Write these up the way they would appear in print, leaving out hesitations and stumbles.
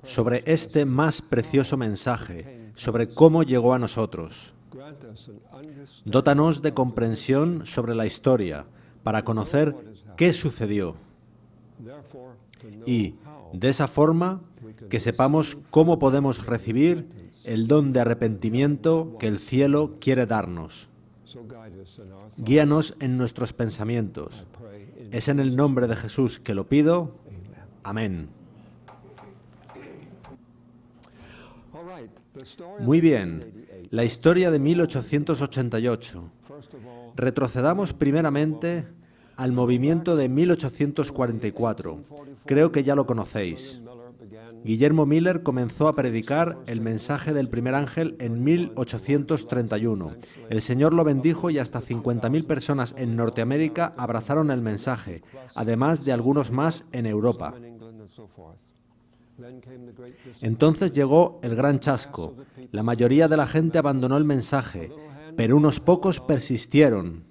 sobre este más precioso mensaje, sobre cómo llegó a nosotros. Dótanos de comprensión sobre la historia, para conocer qué sucedió. Y, de esa forma, que sepamos cómo podemos recibir el don de arrepentimiento que el cielo quiere darnos. Guíanos en nuestros pensamientos. Es en el nombre de Jesús que lo pido. Amén. Muy bien, la historia de 1888. Retrocedamos primeramente al movimiento de 1844. Creo que ya lo conocéis. Guillermo Miller comenzó a predicar el mensaje del primer ángel en 1831. El Señor lo bendijo y hasta 50.000 personas en Norteamérica abrazaron el mensaje, además de algunos más en Europa. Entonces llegó el gran chasco. La mayoría de la gente abandonó el mensaje, pero unos pocos persistieron,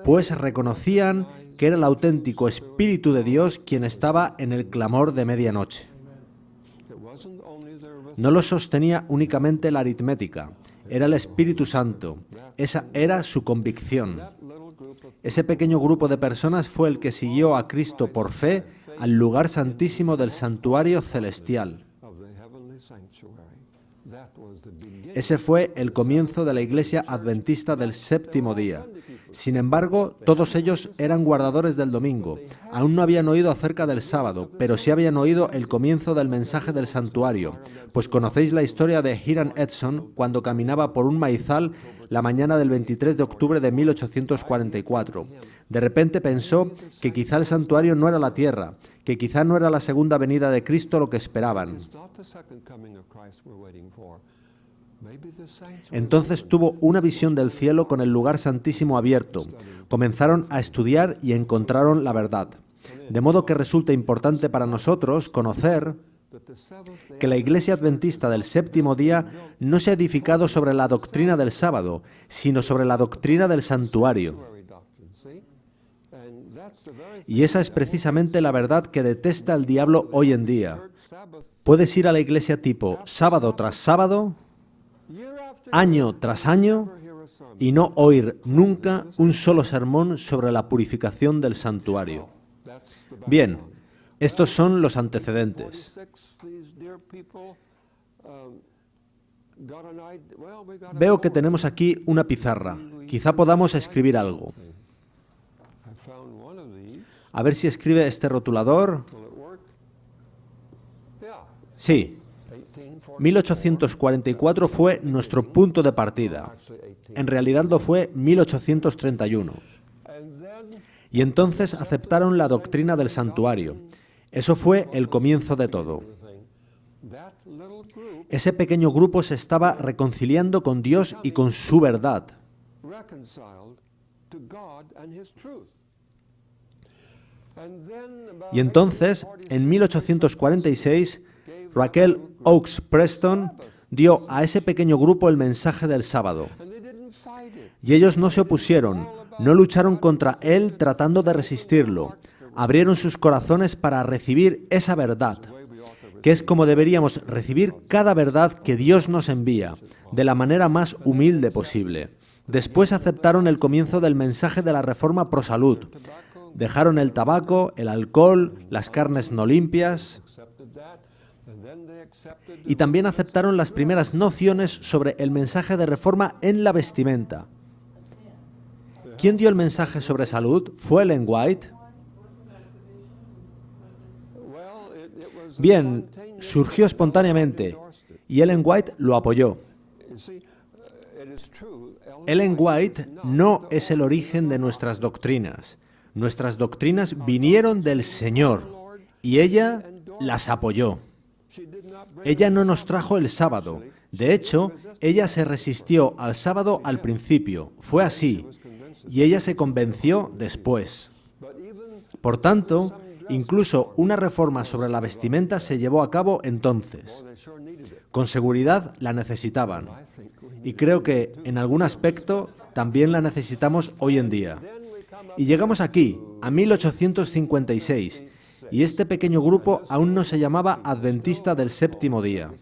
pues reconocían que era el auténtico Espíritu de Dios quien estaba en el clamor de medianoche. No lo sostenía únicamente la aritmética, era el Espíritu Santo. Esa era su convicción. Ese pequeño grupo de personas fue el que siguió a Cristo por fe al lugar santísimo del santuario celestial. Ese fue el comienzo de la Iglesia Adventista del Séptimo Día. Sin embargo, todos ellos eran guardadores del domingo. Aún no habían oído acerca del sábado, pero sí habían oído el comienzo del mensaje del santuario, pues conocéis la historia de Hiram Edson cuando caminaba por un maizal la mañana del 23 de octubre de 1844. De repente pensó que quizá el santuario no era la tierra, que quizá no era la segunda venida de Cristo lo que esperaban. Entonces tuvo una visión del cielo con el lugar santísimo abierto. Comenzaron a estudiar y encontraron la verdad. De modo que resulta importante para nosotros conocer que la Iglesia Adventista del Séptimo Día no se ha edificado sobre la doctrina del sábado, sino sobre la doctrina del santuario. Y esa es precisamente la verdad que detesta el diablo hoy en día. Puedes ir a la iglesia tipo sábado tras sábado, año tras año, y no oír nunca un solo sermón sobre la purificación del santuario. Bien, estos son los antecedentes. Veo que tenemos aquí una pizarra. Quizá podamos escribir algo. A ver si escribe este rotulador. Sí. 1844 fue nuestro punto de partida. En realidad lo fue 1831. Y entonces aceptaron la doctrina del santuario. Eso fue el comienzo de todo. Ese pequeño grupo se estaba reconciliando con Dios y con su verdad. Y entonces, en 1846, Raquel Oakes Preston dio a ese pequeño grupo el mensaje del sábado. Y ellos no se opusieron, no lucharon contra él tratando de resistirlo. Abrieron sus corazones para recibir esa verdad, que es como deberíamos recibir cada verdad que Dios nos envía, de la manera más humilde posible. Después aceptaron el comienzo del mensaje de la reforma pro salud. Dejaron el tabaco, el alcohol, las carnes no limpias. Y también aceptaron las primeras nociones sobre el mensaje de reforma en la vestimenta. ¿Quién dio el mensaje sobre salud? ¿Fue Ellen White? Bien, surgió espontáneamente y Ellen White lo apoyó. Ellen White no es el origen de nuestras doctrinas. Nuestras doctrinas vinieron del Señor y ella las apoyó. Ella no nos trajo el sábado. De hecho, ella se resistió al sábado al principio. Fue así. Y ella se convenció después. Por tanto, incluso una reforma sobre la vestimenta se llevó a cabo entonces. Con seguridad la necesitaban. Y creo que, en algún aspecto, también la necesitamos hoy en día. Y llegamos aquí, a 1856, y este pequeño grupo aún no se llamaba Adventista del Séptimo Día.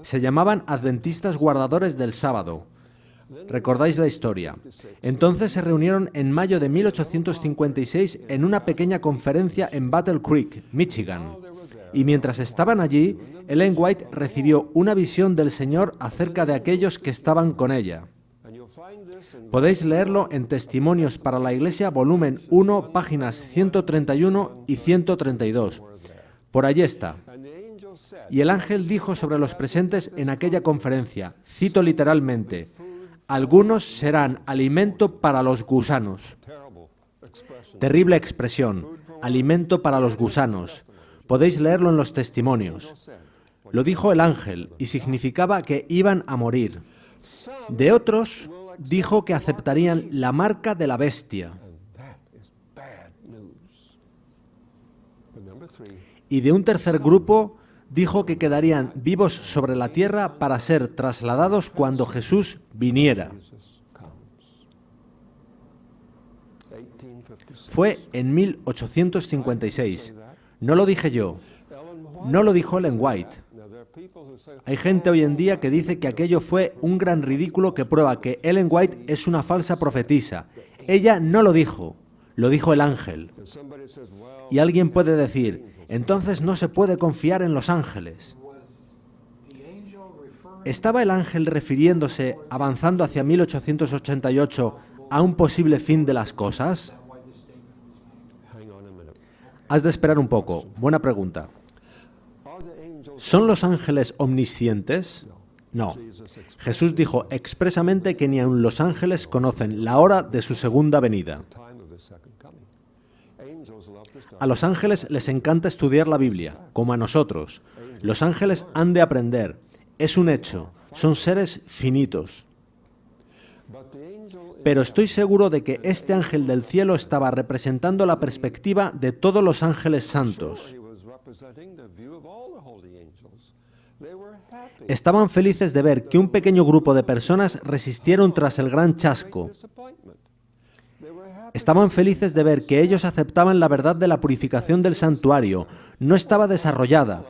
Se llamaban Adventistas Guardadores del Sábado. ¿Recordáis la historia? Entonces se reunieron en mayo de 1856 en una pequeña conferencia en Battle Creek, Michigan. Y mientras estaban allí, Ellen White recibió una visión del Señor acerca de aquellos que estaban con ella. Podéis leerlo en Testimonios para la Iglesia, volumen 1, páginas 131 y 132. Por allí está. Y el ángel dijo sobre los presentes en aquella conferencia, cito literalmente, algunos serán alimento para los gusanos. Terrible expresión, alimento para los gusanos. Podéis leerlo en los testimonios. Lo dijo el ángel y significaba que iban a morir. De otros, dijo que aceptarían la marca de la bestia. Y de un tercer grupo, dijo que quedarían vivos sobre la tierra para ser trasladados cuando Jesús viniera. Fue en 1856. No lo dije yo. No lo dijo Ellen White. Hay gente hoy en día que dice que aquello fue un gran ridículo que prueba que Ellen White es una falsa profetisa. Ella no lo dijo el ángel. Y alguien puede decir, entonces no se puede confiar en los ángeles. ¿Estaba el ángel refiriéndose, avanzando hacia 1888, a un posible fin de las cosas? Has de esperar un poco. Buena pregunta. ¿Son los ángeles omniscientes? No. Jesús dijo expresamente que ni aun los ángeles conocen la hora de su segunda venida. A los ángeles les encanta estudiar la Biblia, como a nosotros. Los ángeles han de aprender. Es un hecho. Son seres finitos. Pero estoy seguro de que este ángel del cielo estaba representando la perspectiva de todos los ángeles santos. Estaban felices de ver que un pequeño grupo de personas resistieron tras el gran chasco. Estaban felices de ver que ellos aceptaban la verdad de la purificación del santuario. No estaba desarrollada.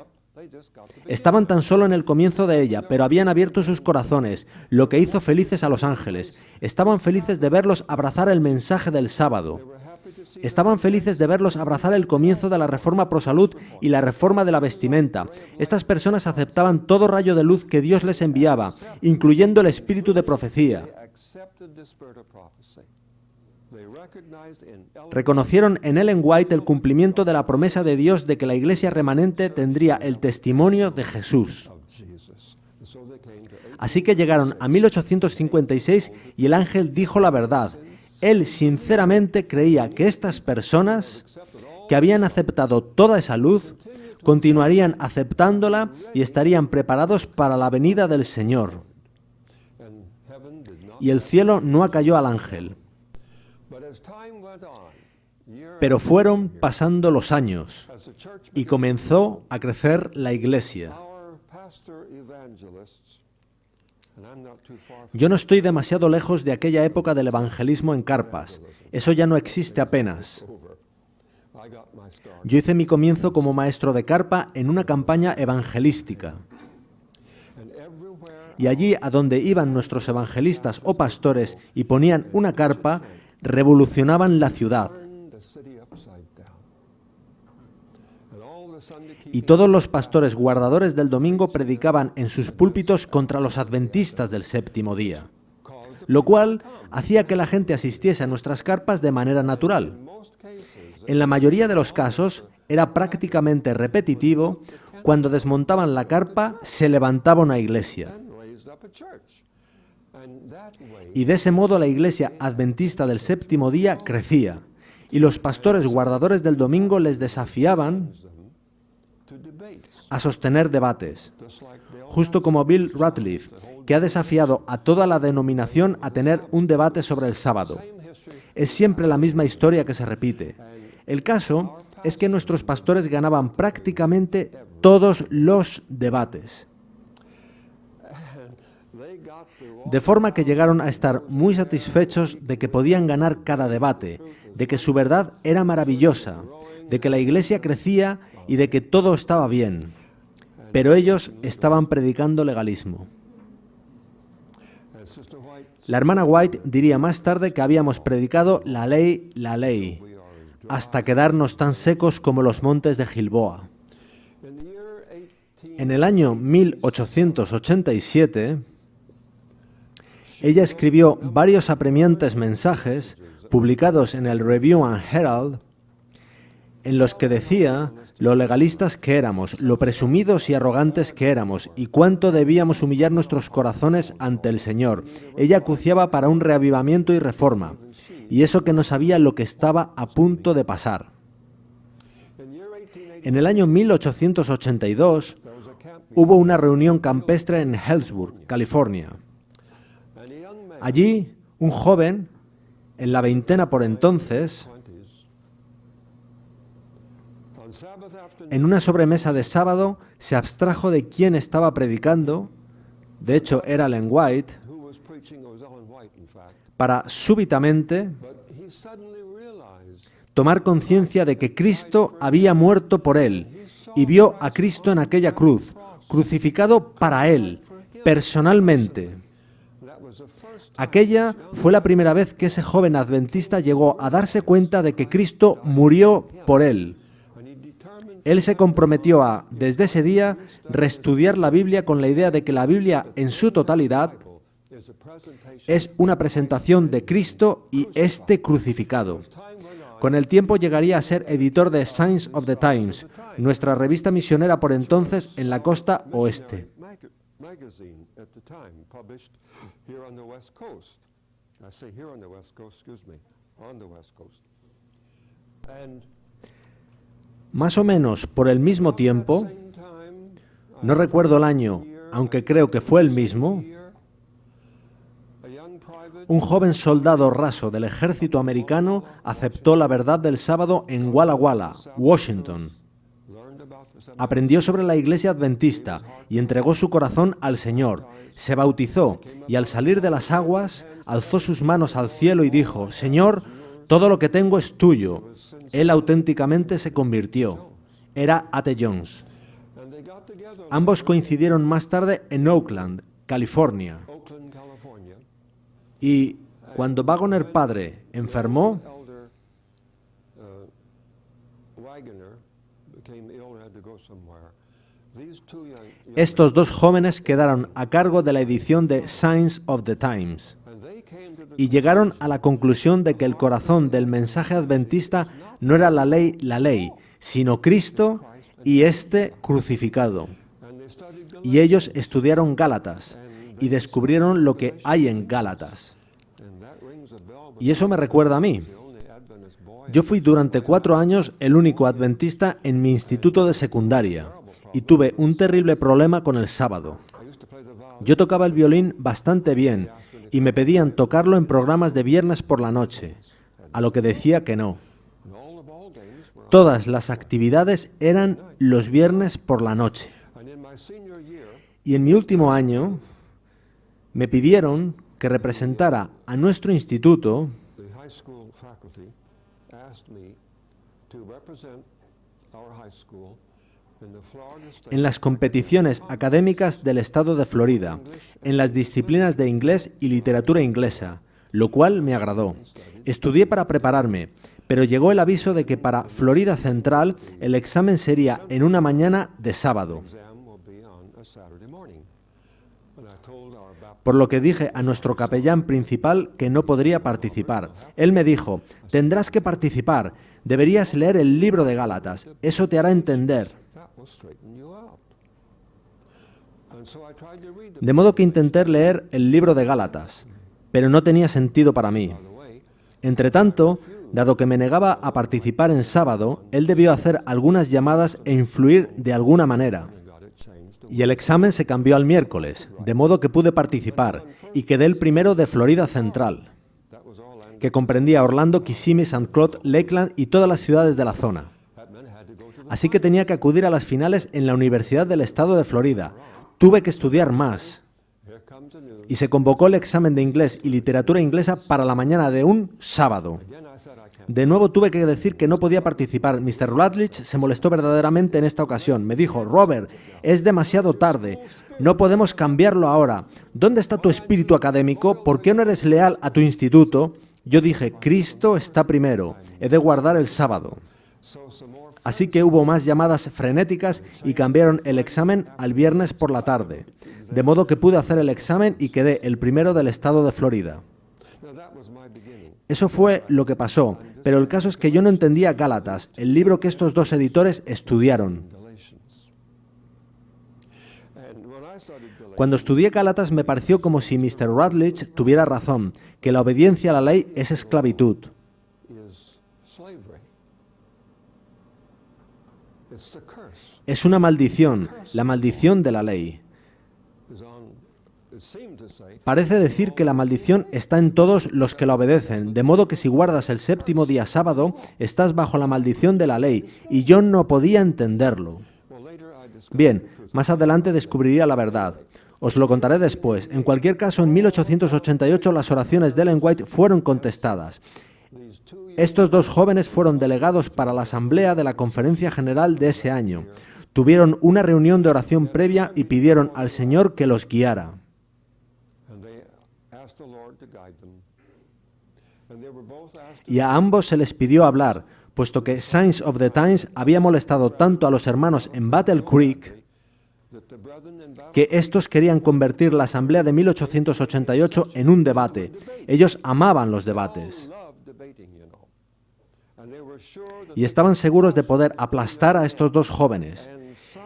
Estaban tan solo en el comienzo de ella, pero habían abierto sus corazones, lo que hizo felices a los ángeles. Estaban felices de verlos abrazar el mensaje del sábado. Estaban felices de verlos abrazar el comienzo de la reforma pro salud y la reforma de la vestimenta. Estas personas aceptaban todo rayo de luz que Dios les enviaba, incluyendo el espíritu de profecía. Reconocieron en Ellen White el cumplimiento de la promesa de Dios de que la iglesia remanente tendría el testimonio de Jesús. Así que llegaron a 1856 y el ángel dijo la verdad. Él sinceramente creía que estas personas, que habían aceptado toda esa luz, continuarían aceptándola y estarían preparados para la venida del Señor. Y el cielo no acalló al ángel. Pero fueron pasando los años y comenzó a crecer la iglesia. Yo no estoy demasiado lejos de aquella época del evangelismo en carpas. Eso ya no existe apenas. Yo hice mi comienzo como maestro de carpa en una campaña evangelística. Y allí a donde iban nuestros evangelistas o pastores y ponían una carpa, revolucionaban la ciudad. Y todos los pastores guardadores del domingo predicaban en sus púlpitos contra los adventistas del séptimo día, lo cual hacía que la gente asistiese a nuestras carpas de manera natural. En la mayoría de los casos era prácticamente repetitivo. Cuando desmontaban la carpa, se levantaba una iglesia. Y de ese modo la iglesia adventista del séptimo día crecía, y los pastores guardadores del domingo les desafiaban a sostener debates, justo como Bill Ratliff, que ha desafiado a toda la denominación a tener un debate sobre el sábado. Es siempre la misma historia que se repite. El caso es que nuestros pastores ganaban prácticamente todos los debates. De forma que llegaron a estar muy satisfechos de que podían ganar cada debate, de que su verdad era maravillosa, de que la Iglesia crecía y de que todo estaba bien. Pero ellos estaban predicando legalismo. La hermana White diría más tarde que habíamos predicado la ley, hasta quedarnos tan secos como los montes de Gilboa. En el año 1887, ella escribió varios apremiantes mensajes publicados en el Review and Herald, en los que decía lo legalistas que éramos, lo presumidos y arrogantes que éramos, y cuánto debíamos humillar nuestros corazones ante el Señor. Ella acuciaba para un reavivamiento y reforma, y eso que no sabía lo que estaba a punto de pasar. En el año 1882 hubo una reunión campestre en Hillsborough, California. Allí, un joven, en la veintena por entonces, en una sobremesa de sábado, se abstrajo de quién estaba predicando, de hecho era Ellen White, para súbitamente tomar conciencia de que Cristo había muerto por él y vio a Cristo en aquella cruz, crucificado para él, personalmente. Aquella fue la primera vez que ese joven adventista llegó a darse cuenta de que Cristo murió por él. Él se comprometió a, desde ese día, reestudiar la Biblia con la idea de que la Biblia en su totalidad es una presentación de Cristo y este crucificado. Con el tiempo llegaría a ser editor de Signs of the Times, nuestra revista misionera por entonces en la costa oeste. Más o menos por el mismo tiempo, no recuerdo el año, aunque creo que fue el mismo, un joven soldado raso del ejército americano aceptó la verdad del sábado en Walla Walla, Washington. Aprendió sobre la iglesia adventista y entregó su corazón al Señor. Se bautizó y al salir de las aguas alzó sus manos al cielo y dijo: Señor, todo lo que tengo es tuyo. Él auténticamente se convirtió. Era A.T. Jones. Ambos coincidieron más tarde en Oakland, California. Y cuando Waggoner padre enfermó, estos dos jóvenes quedaron a cargo de la edición de Signs of the Times y llegaron a la conclusión de que el corazón del mensaje adventista no era la ley, sino Cristo y este crucificado. Y ellos estudiaron Gálatas y descubrieron lo que hay en Gálatas. Y eso me recuerda a mí. Yo fui durante 4 años el único adventista en mi instituto de secundaria y tuve un terrible problema con el sábado. Yo tocaba el violín bastante bien y me pedían tocarlo en programas de viernes por la noche, a lo que decía que no. Todas las actividades eran los viernes por la noche. Y en mi último año me pidieron que representara a nuestro instituto en las competiciones académicas del estado de Florida, en las disciplinas de inglés y literatura inglesa, lo cual me agradó. Estudié para prepararme, pero llegó el aviso de que para Florida Central el examen sería en una mañana de sábado. Por lo que dije a nuestro capellán principal que no podría participar. Él me dijo: tendrás que participar, deberías leer el libro de Gálatas, eso te hará entender. De modo que intenté leer el libro de Gálatas, pero no tenía sentido para mí. Entretanto, dado que me negaba a participar en sábado, él debió hacer algunas llamadas e influir de alguna manera. Y el examen se cambió al miércoles, de modo que pude participar, y quedé el primero de Florida Central, que comprendía Orlando, Kissimmee, St. Cloud, Lakeland y todas las ciudades de la zona. Así que tenía que acudir a las finales en la Universidad del Estado de Florida. Tuve que estudiar más. y se convocó el examen de inglés y literatura inglesa para la mañana de un sábado. De nuevo tuve que decir que no podía participar. Mr. Rutledge se molestó verdaderamente en esta ocasión. Me dijo: Robert, es demasiado tarde. No podemos cambiarlo ahora. ¿Dónde está tu espíritu académico? ¿Por qué no eres leal a tu instituto? Yo dije: Cristo está primero. He de guardar el sábado. Así que hubo más llamadas frenéticas y cambiaron el examen al viernes por la tarde. De modo que pude hacer el examen y quedé el primero del estado de Florida. Eso fue lo que pasó, pero el caso es que yo no entendía Gálatas, el libro que estos dos editores estudiaron. Cuando estudié Gálatas me pareció como si Mr. Rutledge tuviera razón, que la obediencia a la ley es esclavitud. Es una maldición, la maldición de la ley. Parece decir que la maldición está en todos los que la obedecen, de modo que si guardas el séptimo día sábado, estás bajo la maldición de la ley, y yo no podía entenderlo. Bien, más adelante descubriría la verdad. Os lo contaré después. En cualquier caso, en 1888 las oraciones de Ellen White fueron contestadas. Estos dos jóvenes fueron delegados para la asamblea de la Conferencia General de ese año. Tuvieron una reunión de oración previa y pidieron al Señor que los guiara. Y a ambos se les pidió hablar, puesto que Signs of the Times había molestado tanto a los hermanos en Battle Creek que estos querían convertir la asamblea de 1888 en un debate. Ellos amaban los debates. Y estaban seguros de poder aplastar a estos dos jóvenes.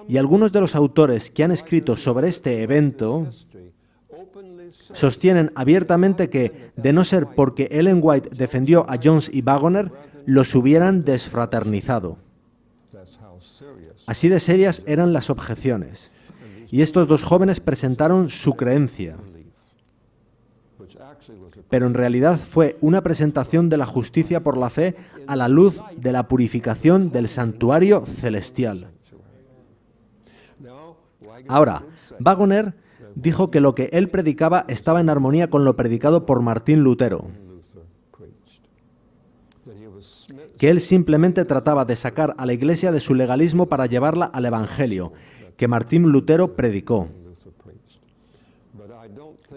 Y algunos de los autores que han escrito sobre este evento sostienen abiertamente que, de no ser porque Ellen White defendió a Jones y Wagoner, los hubieran desfraternizado. Así de serias eran las objeciones. Y estos dos jóvenes presentaron su creencia. Pero en realidad fue una presentación de la justicia por la fe a la luz de la purificación del santuario celestial. Ahora, Wagoner dijo que lo que él predicaba estaba en armonía con lo predicado por Martín Lutero, que él simplemente trataba de sacar a la Iglesia de su legalismo para llevarla al Evangelio, que Martín Lutero predicó.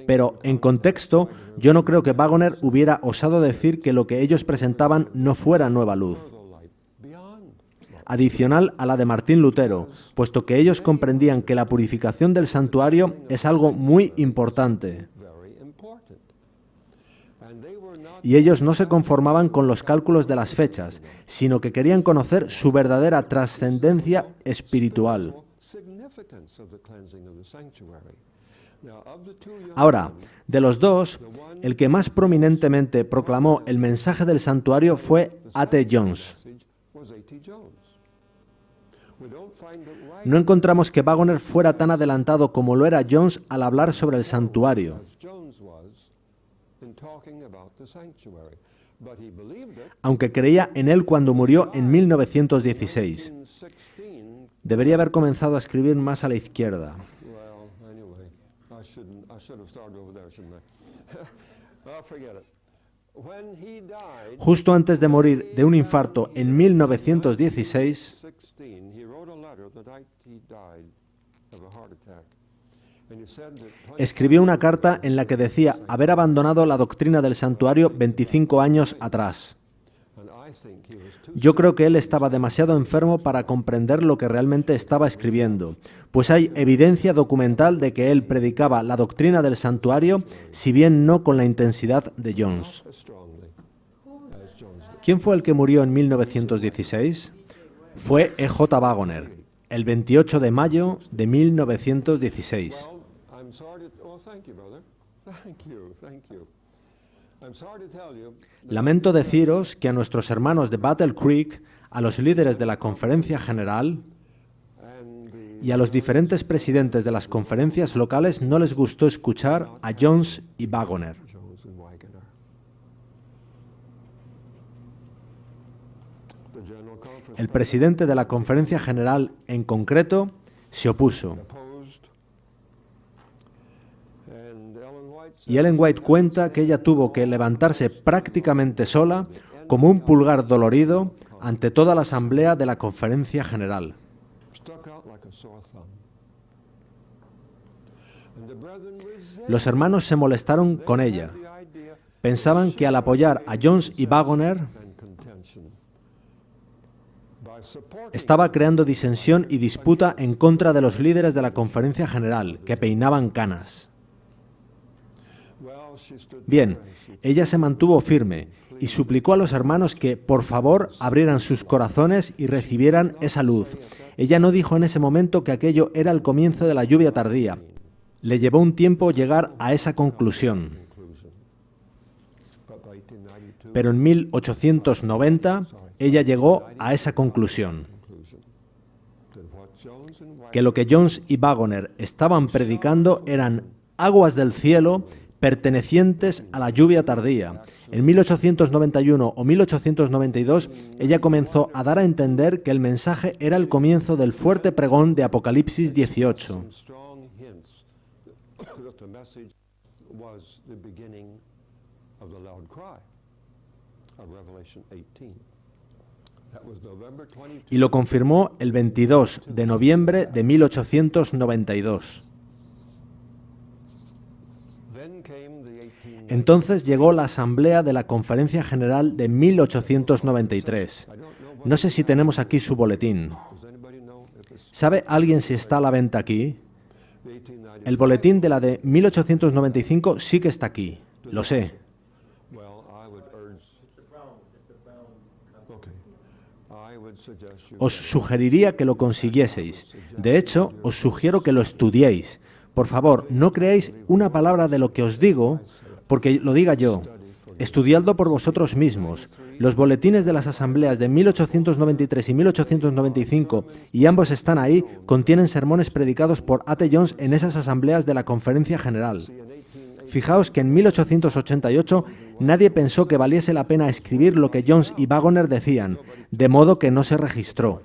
Pero, en contexto, yo no creo que Wagoner hubiera osado decir que lo que ellos presentaban no fuera nueva luz, adicional a la de Martín Lutero, puesto que ellos comprendían que la purificación del santuario es algo muy importante. Y ellos no se conformaban con los cálculos de las fechas, sino que querían conocer su verdadera trascendencia espiritual. Ahora, de los dos, el que más prominentemente proclamó el mensaje del santuario fue A.T. Jones. No encontramos que Wagoner fuera tan adelantado como lo era Jones al hablar sobre el santuario. Aunque creía en él cuando murió en 1916. Debería haber comenzado a escribir más a la izquierda. Justo antes de morir de un infarto en 1916, escribió una carta en la que decía haber abandonado la doctrina del santuario 25 años atrás. Yo creo que él estaba demasiado enfermo para comprender lo que realmente estaba escribiendo, pues hay evidencia documental de que él predicaba la doctrina del santuario, si bien no con la intensidad de Jones. ¿Quién fue el que murió en 1916? Fue E.J. Wagoner, el 28 de mayo de 1916. Lamento deciros que a nuestros hermanos de Battle Creek, a los líderes de la Conferencia General y a los diferentes presidentes de las conferencias locales no les gustó escuchar a Jones y Wagoner. El presidente de la Conferencia General, en concreto, se opuso. y Ellen White cuenta que ella tuvo que levantarse prácticamente sola, como un pulgar dolorido, ante toda la asamblea de la Conferencia General. Los hermanos se molestaron con ella. Pensaban que al apoyar a Jones y Wagoner estaba creando disensión y disputa en contra de los líderes de la Conferencia General, que peinaban canas. Bien, ella se mantuvo firme y suplicó a los hermanos que, por favor, abrieran sus corazones y recibieran esa luz. Ella no dijo en ese momento que aquello era el comienzo de la lluvia tardía. Le llevó un tiempo llegar a esa conclusión. Pero en 1890 ella llegó a esa conclusión, que lo que Jones y Wagoner estaban predicando eran aguas del cielo pertenecientes a la lluvia tardía. En 1891 o 1892 ella comenzó a dar a entender que el mensaje era el comienzo del fuerte pregón de Apocalipsis 18. Y lo confirmó el 22 de noviembre de 1892. Entonces llegó la asamblea de la Conferencia General de 1893. No sé si tenemos aquí su boletín. ¿Sabe alguien si está a la venta aquí? El boletín de la de 1895 sí que está aquí, lo sé. Os sugeriría que lo consiguieseis. De hecho, os sugiero que lo estudiéis. Por favor, no creáis una palabra de lo que os digo porque lo diga yo. Estudiadlo por vosotros mismos. Los boletines de las asambleas de 1893 y 1895, y ambos están ahí, contienen sermones predicados por A.T. Jones en esas asambleas de la Conferencia General. Fijaos que en 1888 nadie pensó que valiese la pena escribir lo que Jones y Wagoner decían, de modo que no se registró.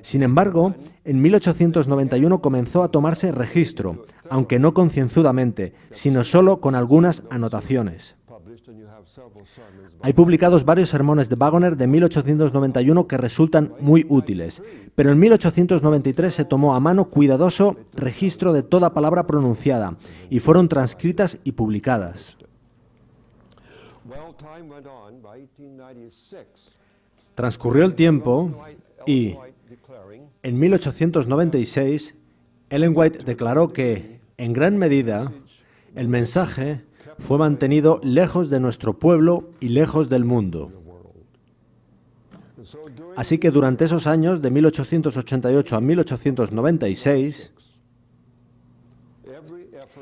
Sin embargo, en 1891 comenzó a tomarse registro, aunque no concienzudamente, sino solo con algunas anotaciones. Hay publicados varios sermones de Wagoner de 1891 que resultan muy útiles, pero en 1893 se tomó a mano cuidadoso registro de toda palabra pronunciada y fueron transcritas y publicadas. Transcurrió el tiempo y, en 1896, Ellen White declaró que, en gran medida, el mensaje fue mantenido lejos de nuestro pueblo y lejos del mundo. Así que durante esos años, de 1888 a 1896,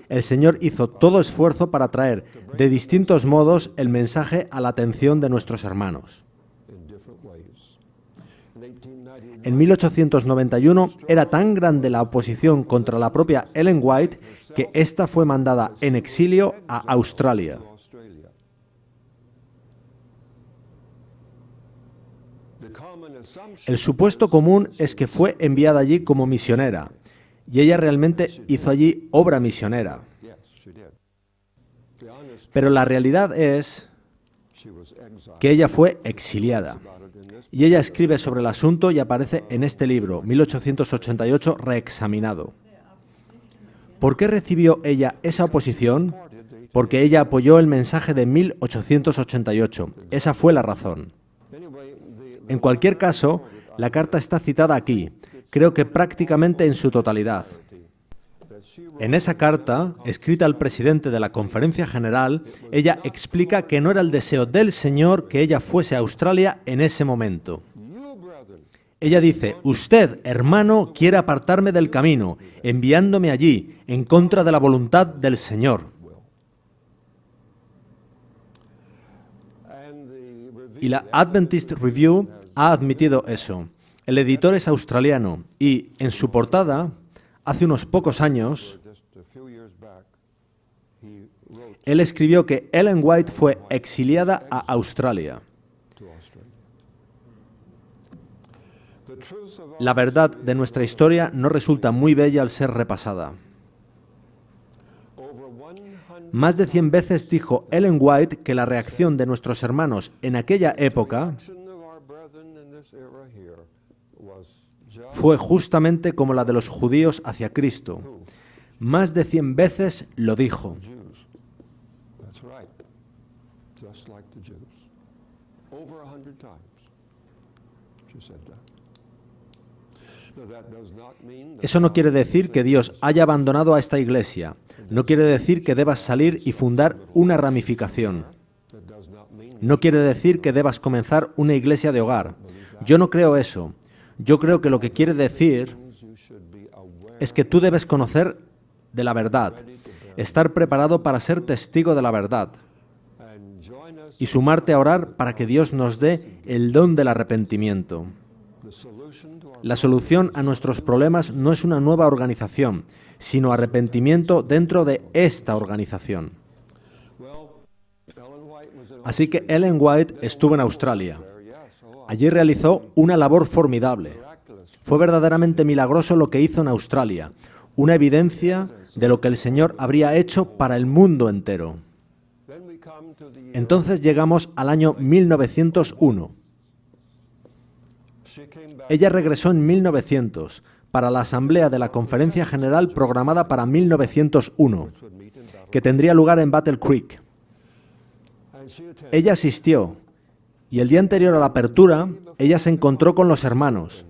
el Señor hizo todo esfuerzo para traer de distintos modos el mensaje a la atención de nuestros hermanos. En 1891 era tan grande la oposición contra la propia Ellen White que ésta fue mandada en exilio a Australia. El supuesto común es que fue enviada allí como misionera, y ella realmente hizo allí obra misionera. Pero la realidad es que ella fue exiliada. Y ella escribe sobre el asunto y aparece en este libro, 1888, reexaminado. ¿Por qué recibió ella esa oposición? Porque ella apoyó el mensaje de 1888. Esa fue la razón. En cualquier caso, la carta está citada aquí, creo que prácticamente en su totalidad. En esa carta, escrita al presidente de la Conferencia General, ella explica que no era el deseo del Señor que ella fuese a Australia en ese momento. Ella dice, usted, hermano, quiere apartarme del camino, enviándome allí, en contra de la voluntad del Señor. Y la Adventist Review ha admitido eso. El editor es australiano y, en su portada, hace unos pocos años, él escribió que Ellen White fue exiliada a Australia. La verdad de nuestra historia no resulta muy bella al ser repasada. Más de 100 veces dijo Ellen White que la reacción de nuestros hermanos en aquella época fue justamente como la de los judíos hacia Cristo. Más de 100 veces lo dijo. Eso no quiere decir que Dios haya abandonado a esta iglesia. No quiere decir que debas salir y fundar una ramificación. No quiere decir que debas comenzar una iglesia de hogar. Yo no creo eso. Yo creo que lo que quiere decir es que tú debes conocer de la verdad, estar preparado para ser testigo de la verdad y sumarte a orar para que Dios nos dé el don del arrepentimiento. La solución a nuestros problemas no es una nueva organización, sino arrepentimiento dentro de esta organización. Así que Ellen White estuvo en Australia. Allí realizó una labor formidable. Fue verdaderamente milagroso lo que hizo en Australia, una evidencia de lo que el Señor habría hecho para el mundo entero. Entonces llegamos al año 1901. Ella regresó en 1900 para la asamblea de la Conferencia General programada para 1901, que tendría lugar en Battle Creek. Ella asistió y el día anterior a la apertura, ella se encontró con los hermanos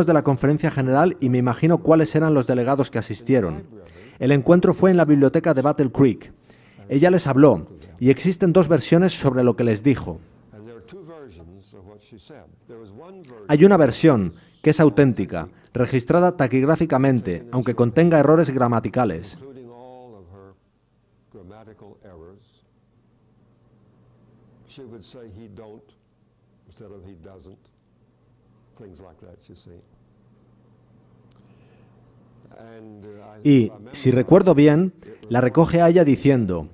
de la Conferencia General y me imagino cuáles eran los delegados que asistieron. El encuentro fue en la biblioteca de Battle Creek. Ella les habló y existen dos versiones sobre lo que les dijo. Hay una versión que es auténtica, registrada taquigráficamente, aunque contenga errores gramaticales. Y, si recuerdo bien, la recoge a ella diciendo: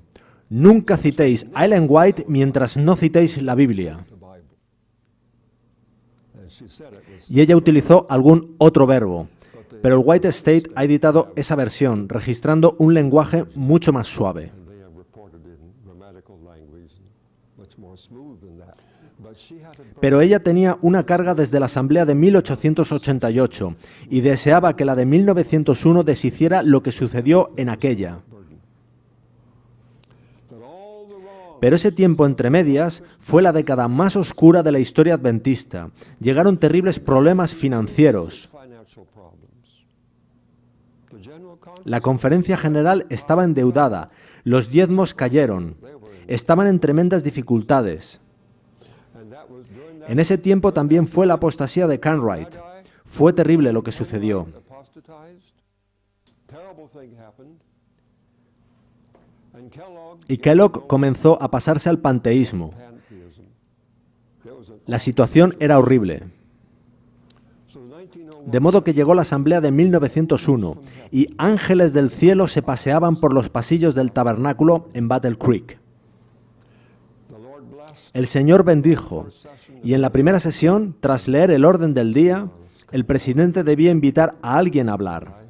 nunca citéis a Ellen White mientras no citéis la Biblia. Y ella utilizó algún otro verbo, pero el White State ha editado esa versión, registrando un lenguaje mucho más suave. Pero ella tenía una carga desde la asamblea de 1888 y deseaba que la de 1901 deshiciera lo que sucedió en aquella. Pero ese tiempo entre medias fue la década más oscura de la historia adventista. Llegaron terribles problemas financieros. La Conferencia General estaba endeudada, los diezmos cayeron, estaban en tremendas dificultades. En ese tiempo también fue la apostasía de Cartwright. Fue terrible lo que sucedió. Y Kellogg comenzó a pasarse al panteísmo. La situación era horrible. De modo que llegó la asamblea de 1901 y ángeles del cielo se paseaban por los pasillos del tabernáculo en Battle Creek. El Señor bendijo, y en la primera sesión, tras leer el orden del día, el presidente debía invitar a alguien a hablar.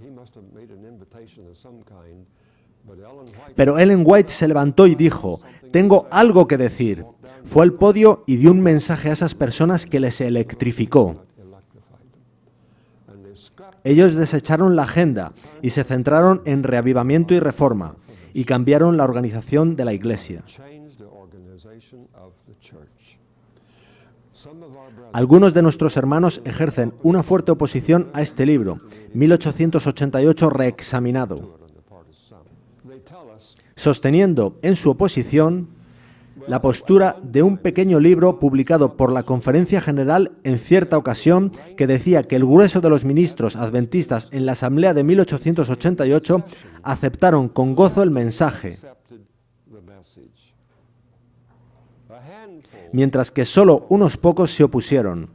Pero Ellen White se levantó y dijo: tengo algo que decir. Fue al podio y dio un mensaje a esas personas que les electrificó. Ellos desecharon la agenda y se centraron en reavivamiento y reforma, y cambiaron la organización de la iglesia. Algunos de nuestros hermanos ejercen una fuerte oposición a este libro, 1888 reexaminado, sosteniendo en su oposición la postura de un pequeño libro publicado por la Conferencia General en cierta ocasión que decía que el grueso de los ministros adventistas en la asamblea de 1888 aceptaron con gozo el mensaje, mientras que solo unos pocos se opusieron.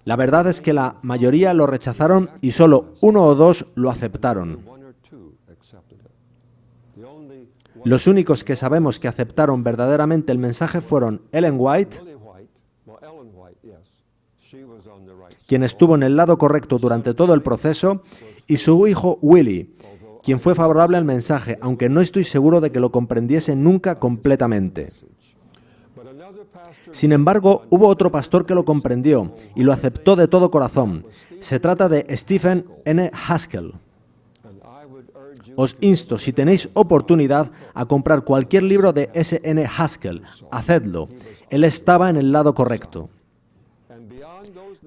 La verdad es que la mayoría lo rechazaron y solo uno o dos lo aceptaron. Los únicos que sabemos que aceptaron verdaderamente el mensaje fueron Ellen White quien estuvo en el lado correcto durante todo el proceso, y su hijo Willie, quien fue favorable al mensaje, aunque no estoy seguro de que lo comprendiese nunca completamente. Sin embargo, hubo otro pastor que lo comprendió y lo aceptó de todo corazón. Se trata de Stephen N. Haskell. Os insto, si tenéis oportunidad, a comprar cualquier libro de S. N. Haskell. Hacedlo. Él estaba en el lado correcto.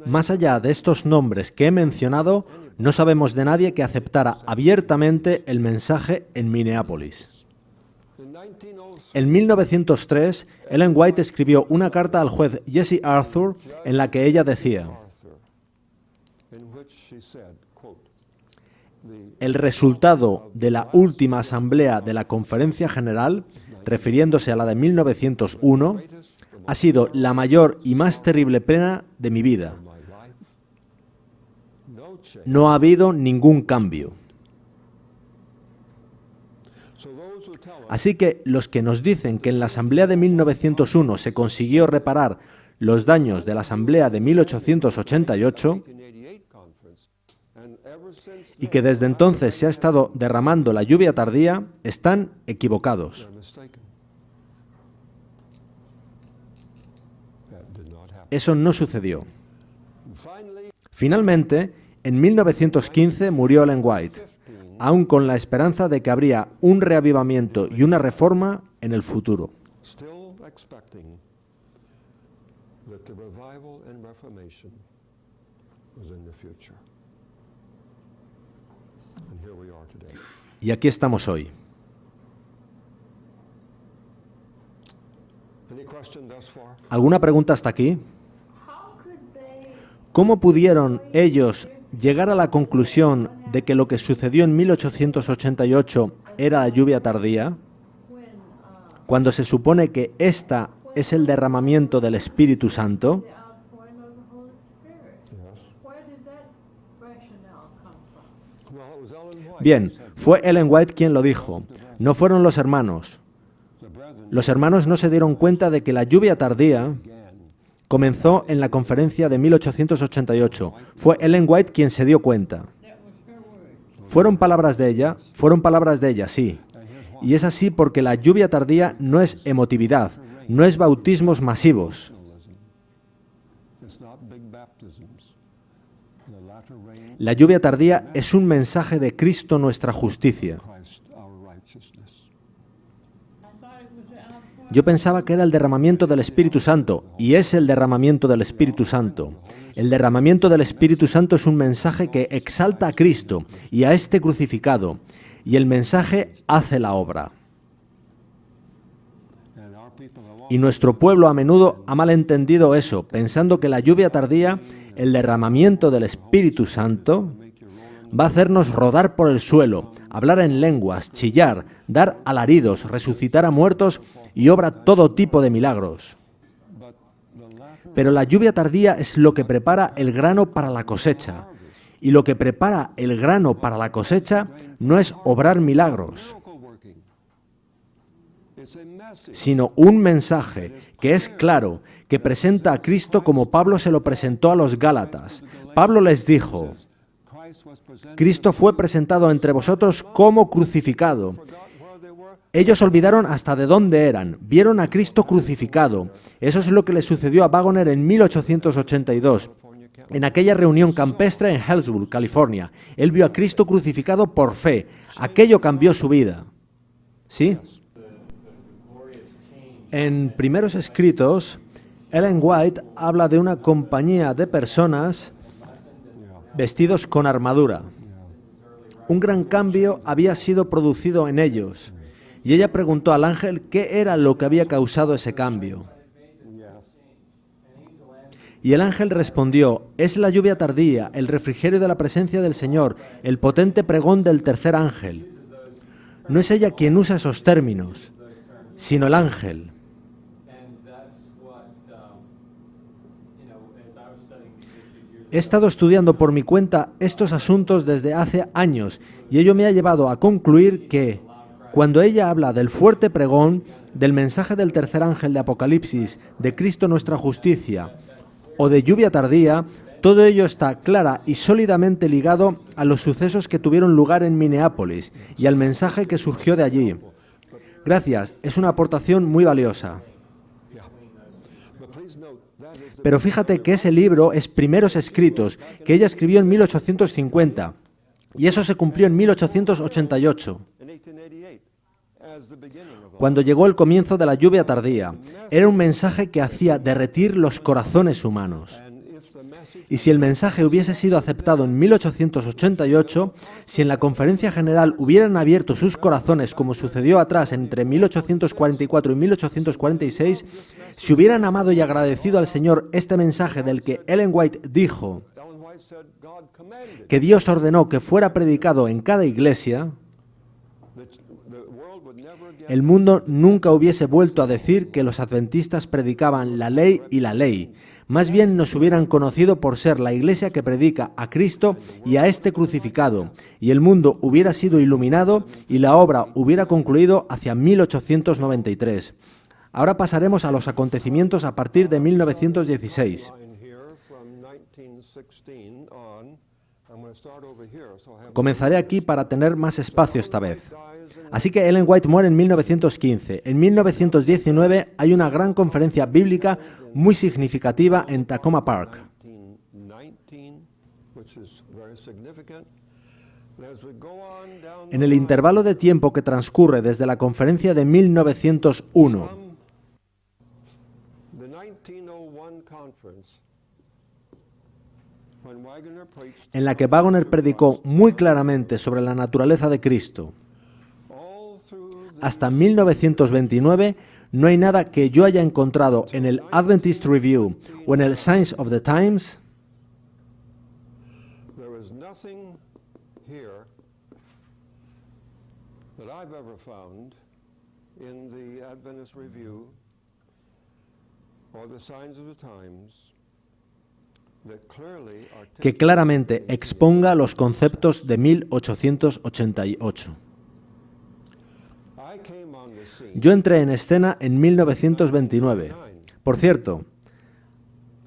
Más allá de estos nombres que he mencionado, no sabemos de nadie que aceptara abiertamente el mensaje en Minneapolis. En 1903, Ellen White escribió una carta al juez Jesse Arthur en la que ella decía: el resultado de la última asamblea de la Conferencia General, refiriéndose a la de 1901, ha sido la mayor y más terrible pena de mi vida. No ha habido ningún cambio. Así que los que nos dicen que en la asamblea de 1901 se consiguió reparar los daños de la asamblea de 1888 y que desde entonces se ha estado derramando la lluvia tardía, están equivocados. Eso no sucedió. Finalmente, en 1915 murió Ellen White, aún con la esperanza de que habría un reavivamiento y una reforma en el futuro. Y aquí estamos hoy. ¿Alguna pregunta hasta aquí? ¿Cómo pudieron ellos llegar a la conclusión de que lo que sucedió en 1888 era la lluvia tardía, cuando se supone que esta es el derramamiento del Espíritu Santo? Bien, fue Ellen White quien lo dijo, no fueron los hermanos. Los hermanos no se dieron cuenta de que la lluvia tardía comenzó en la conferencia de 1888. Fue Ellen White quien se dio cuenta. Fueron palabras de ella, sí. Y es así porque la lluvia tardía no es emotividad, no es bautismos masivos. La lluvia tardía es un mensaje de Cristo nuestra justicia. Yo pensaba que era el derramamiento del Espíritu Santo, y es el derramamiento del Espíritu Santo. El derramamiento del Espíritu Santo es un mensaje que exalta a Cristo y a este crucificado, y el mensaje hace la obra. Y nuestro pueblo a menudo ha malentendido eso, pensando que la lluvia tardía, el derramamiento del Espíritu Santo, va a hacernos rodar por el suelo, hablar en lenguas, chillar, dar alaridos, resucitar a muertos y obra todo tipo de milagros. Pero la lluvia tardía es lo que prepara el grano para la cosecha. Y lo que prepara el grano para la cosecha no es obrar milagros, sino un mensaje que es claro, que presenta a Cristo como Pablo se lo presentó a los Gálatas. Pablo les dijo: Cristo fue presentado entre vosotros como crucificado. Ellos olvidaron hasta de dónde eran, vieron a Cristo crucificado. Eso es lo que le sucedió a Waggoner en 1882, en aquella reunión campestre en Hillsborough, California. Él vio a Cristo crucificado por fe. Aquello cambió su vida. ¿Sí? En primeros escritos, Ellen White habla de una compañía de personas vestidos con armadura. Un gran cambio había sido producido en ellos, y ella preguntó al ángel qué era lo que había causado ese cambio. Y el ángel respondió: es la lluvia tardía, el refrigerio de la presencia del Señor, el potente pregón del tercer ángel. No es ella quien usa esos términos, sino el ángel. He estado estudiando por mi cuenta estos asuntos desde hace años y ello me ha llevado a concluir que, cuando ella habla del fuerte pregón, del mensaje del tercer ángel de Apocalipsis, de Cristo nuestra justicia, o de lluvia tardía, todo ello está clara y sólidamente ligado a los sucesos que tuvieron lugar en Minneapolis y al mensaje que surgió de allí. Gracias, es una aportación muy valiosa. Pero fíjate que ese libro es Primeros Escritos, que ella escribió en 1850, y eso se cumplió en 1888. Cuando llegó el comienzo de la lluvia tardía, era un mensaje que hacía derretir los corazones humanos. Y si el mensaje hubiese sido aceptado en 1888, si en la Conferencia General hubieran abierto sus corazones como sucedió atrás entre 1844 y 1846, si hubieran amado y agradecido al Señor este mensaje del que Ellen White dijo que Dios ordenó que fuera predicado en cada iglesia, el mundo nunca hubiese vuelto a decir que los adventistas predicaban la ley y la ley. Más bien nos hubieran conocido por ser la iglesia que predica a Cristo y a este crucificado, y el mundo hubiera sido iluminado y la obra hubiera concluido hacia 1893. Ahora pasaremos a los acontecimientos a partir de 1916. Comenzaré aquí para tener más espacio esta vez. Así que Ellen White muere en 1915. En 1919 hay una gran conferencia bíblica muy significativa en Takoma Park. En el intervalo de tiempo que transcurre desde la conferencia de 1901, en la que Waggoner predicó muy claramente sobre la naturaleza de Cristo, hasta 1929 no hay nada que yo haya encontrado en el Adventist Review o en el Signs of the Times que claramente exponga los conceptos de 1888. Yo entré en escena en 1929. Por cierto,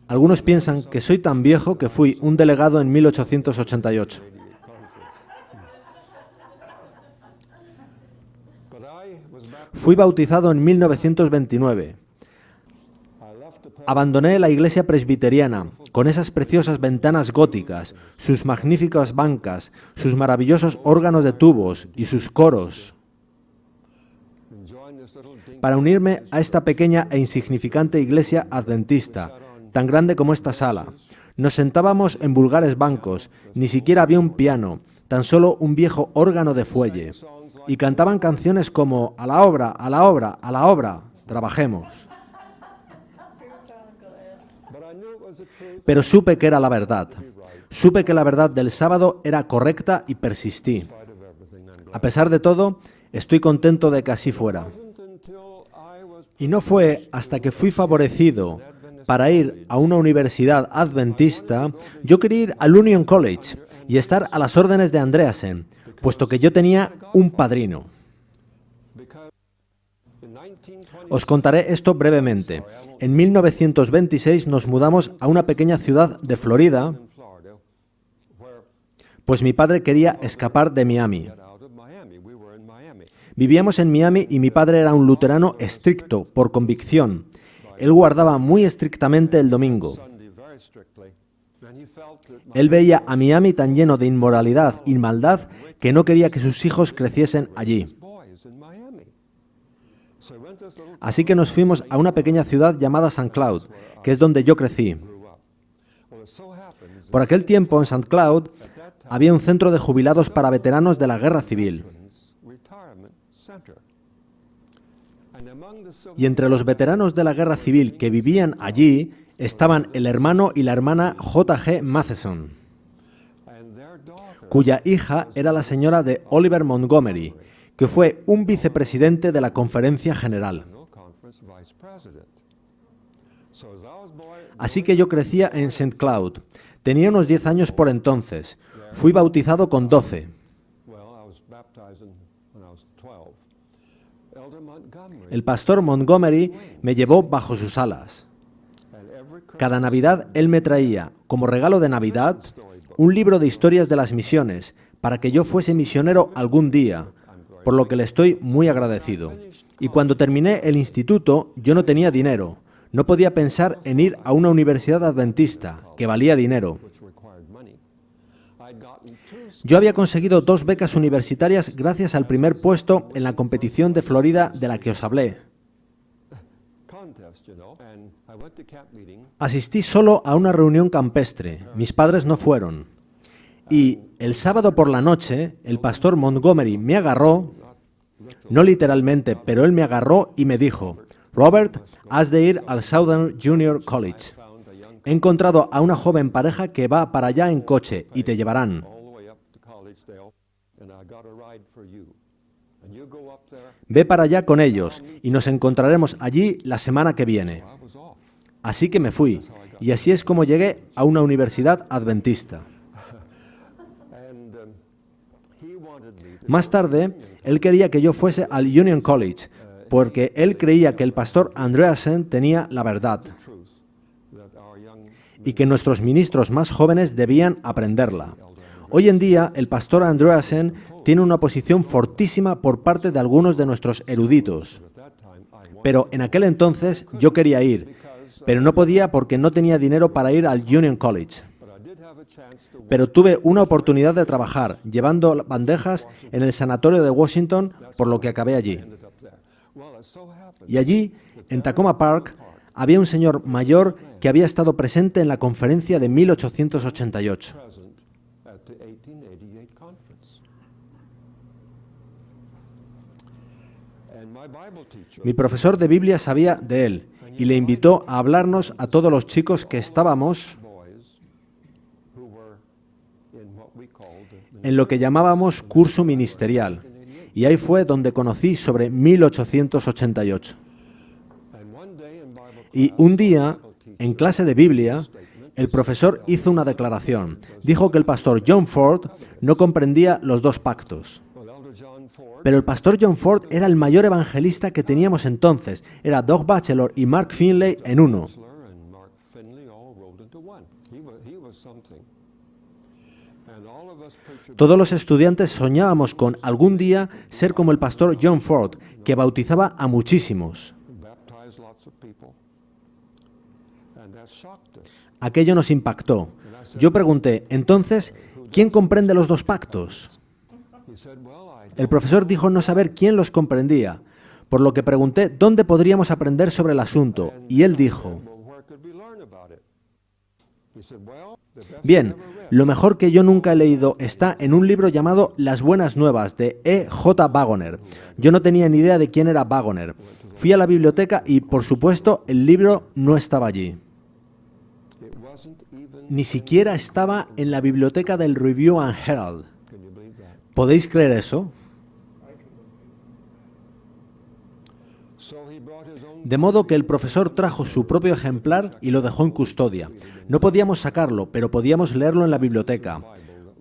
algunos piensan que soy tan viejo que fui un delegado en 1888. Fui bautizado en 1929. Abandoné la iglesia presbiteriana, con esas preciosas ventanas góticas, sus magníficas bancas, sus maravillosos órganos de tubos y sus coros, para unirme a esta pequeña e insignificante iglesia adventista, tan grande como esta sala. Nos sentábamos en vulgares bancos, ni siquiera había un piano, tan solo un viejo órgano de fuelle, y cantaban canciones como «A la obra, a la obra, a la obra, trabajemos». Pero supe que era la verdad. Supe que la verdad del sábado era correcta y persistí. A pesar de todo, estoy contento de que así fuera. Y no fue hasta que fui favorecido para ir a una universidad adventista, yo quería ir al Union College y estar a las órdenes de Andreasen, puesto que yo tenía un padrino. Os contaré esto brevemente. En 1926 nos mudamos a una pequeña ciudad de Florida, pues mi padre quería escapar de Miami. Vivíamos en Miami y mi padre era un luterano estricto, por convicción. Él guardaba muy estrictamente el domingo. Él veía a Miami tan lleno de inmoralidad y maldad que no quería que sus hijos creciesen allí. Así que nos fuimos a una pequeña ciudad llamada St. Cloud, que es donde yo crecí. Por aquel tiempo, en St. Cloud, había un centro de jubilados para veteranos de la Guerra Civil. Y entre los veteranos de la Guerra Civil que vivían allí estaban el hermano y la hermana J.G. Matheson, cuya hija era la señora de Oliver Montgomery, que fue un vicepresidente de la Conferencia General. Así que yo crecía en St. Cloud. Tenía unos 10 años por entonces. Fui bautizado con 12. El pastor Montgomery me llevó bajo sus alas. Cada Navidad él me traía, como regalo de Navidad, un libro de historias de las misiones, para que yo fuese misionero algún día, por lo que le estoy muy agradecido. Y cuando terminé el instituto, yo no tenía dinero. No podía pensar en ir a una universidad adventista, que valía dinero. Yo había conseguido 2 becas universitarias gracias al primer puesto en la competición de Florida de la que os hablé. Asistí solo a una reunión campestre. Mis padres no fueron. Y el sábado por la noche, el pastor Montgomery me agarró, no literalmente, pero él me agarró y me dijo: Robert, has de ir al Southern Junior College. He encontrado a una joven pareja que va para allá en coche y te llevarán. Ve para allá con ellos y nos encontraremos allí la semana que viene. Así que me fui, y así es como llegué a una universidad adventista. Más tarde, él quería que yo fuese al Union College, porque él creía que el pastor Andreasen tenía la verdad y que nuestros ministros más jóvenes debían aprenderla. Hoy en día, el pastor Andreasen tiene una posición fortísima por parte de algunos de nuestros eruditos. Pero en aquel entonces yo quería ir, pero no podía porque no tenía dinero para ir al Union College. Pero tuve una oportunidad de trabajar, llevando bandejas en el sanatorio de Washington, por lo que acabé allí. Y allí, en Tacoma Park, había un señor mayor que había estado presente en la conferencia de 1888. Mi profesor de Biblia sabía de él y le invitó a hablarnos a todos los chicos que estábamos en lo que llamábamos curso ministerial. Y ahí fue donde conocí sobre 1888. Y un día, en clase de Biblia, el profesor hizo una declaración. Dijo que el pastor John Ford no comprendía los 2 pactos. Pero el pastor John Ford era el mayor evangelista que teníamos entonces. Era Doug Batchelor y Mark Finley en uno. Todos los estudiantes soñábamos con algún día ser como el pastor John Ford, que bautizaba a muchísimos. Aquello nos impactó. Yo pregunté, entonces, ¿quién comprende los 2 pactos? El profesor dijo no saber quién los comprendía, por lo que pregunté dónde podríamos aprender sobre el asunto, y él dijo: bien, lo mejor que yo nunca he leído está en un libro llamado Las Buenas Nuevas, de E. J. Waggoner. Yo no tenía ni idea de quién era Waggoner. Fui a la biblioteca y, por supuesto, el libro no estaba allí. Ni siquiera estaba en la biblioteca del Review and Herald. ¿Podéis creer eso? De modo que el profesor trajo su propio ejemplar y lo dejó en custodia. No podíamos sacarlo, pero podíamos leerlo en la biblioteca,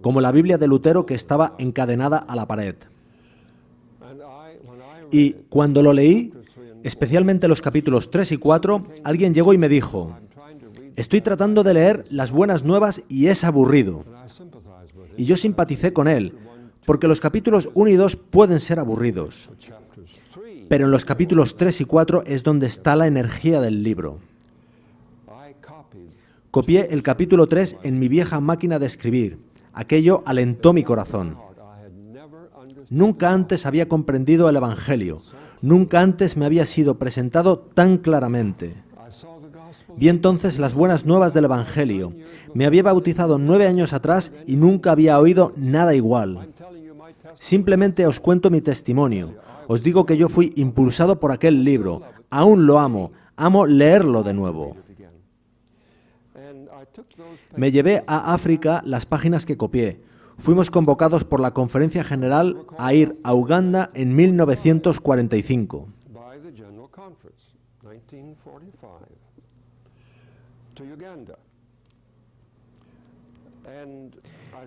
como la Biblia de Lutero que estaba encadenada a la pared. Y cuando lo leí, especialmente los capítulos 3 y 4, alguien llegó y me dijo: estoy tratando de leer Las Buenas Nuevas y es aburrido. Y yo simpaticé con él, porque los capítulos 1 y 2 pueden ser aburridos. Pero en los capítulos 3 y 4 es donde está la energía del libro. Copié el capítulo 3 en mi vieja máquina de escribir. Aquello alentó mi corazón. Nunca antes había comprendido el Evangelio. Nunca antes me había sido presentado tan claramente. Vi entonces las buenas nuevas del Evangelio. Me había bautizado 9 años atrás y nunca había oído nada igual. Simplemente os cuento mi testimonio. Os digo que yo fui impulsado por aquel libro. Aún lo amo. Amo leerlo de nuevo. Me llevé a África las páginas que copié. Fuimos convocados por la Conferencia General a ir a Uganda en 1945.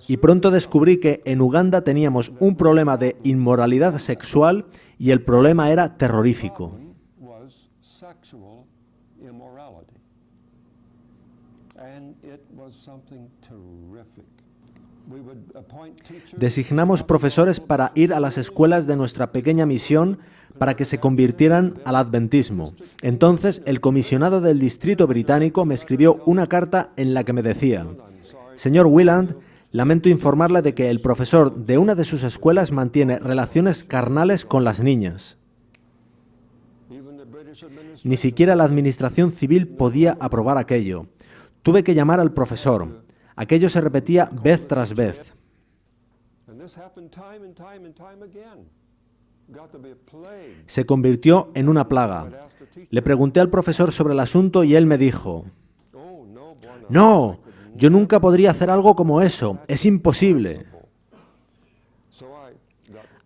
Y pronto descubrí que en Uganda teníamos un problema de inmoralidad sexual y el problema era terrorífico. Designamos profesores para ir a las escuelas de nuestra pequeña misión para que se convirtieran al adventismo. Entonces, el comisionado del distrito británico me escribió una carta en la que me decía: «Señor Wieland, lamento informarle de que el profesor de una de sus escuelas mantiene relaciones carnales con las niñas». Ni siquiera la administración civil podía aprobar aquello. Tuve que llamar al profesor. Aquello se repetía vez tras vez. Se convirtió en una plaga. Le pregunté al profesor sobre el asunto y él me dijo: «No, yo nunca podría hacer algo como eso. Es imposible».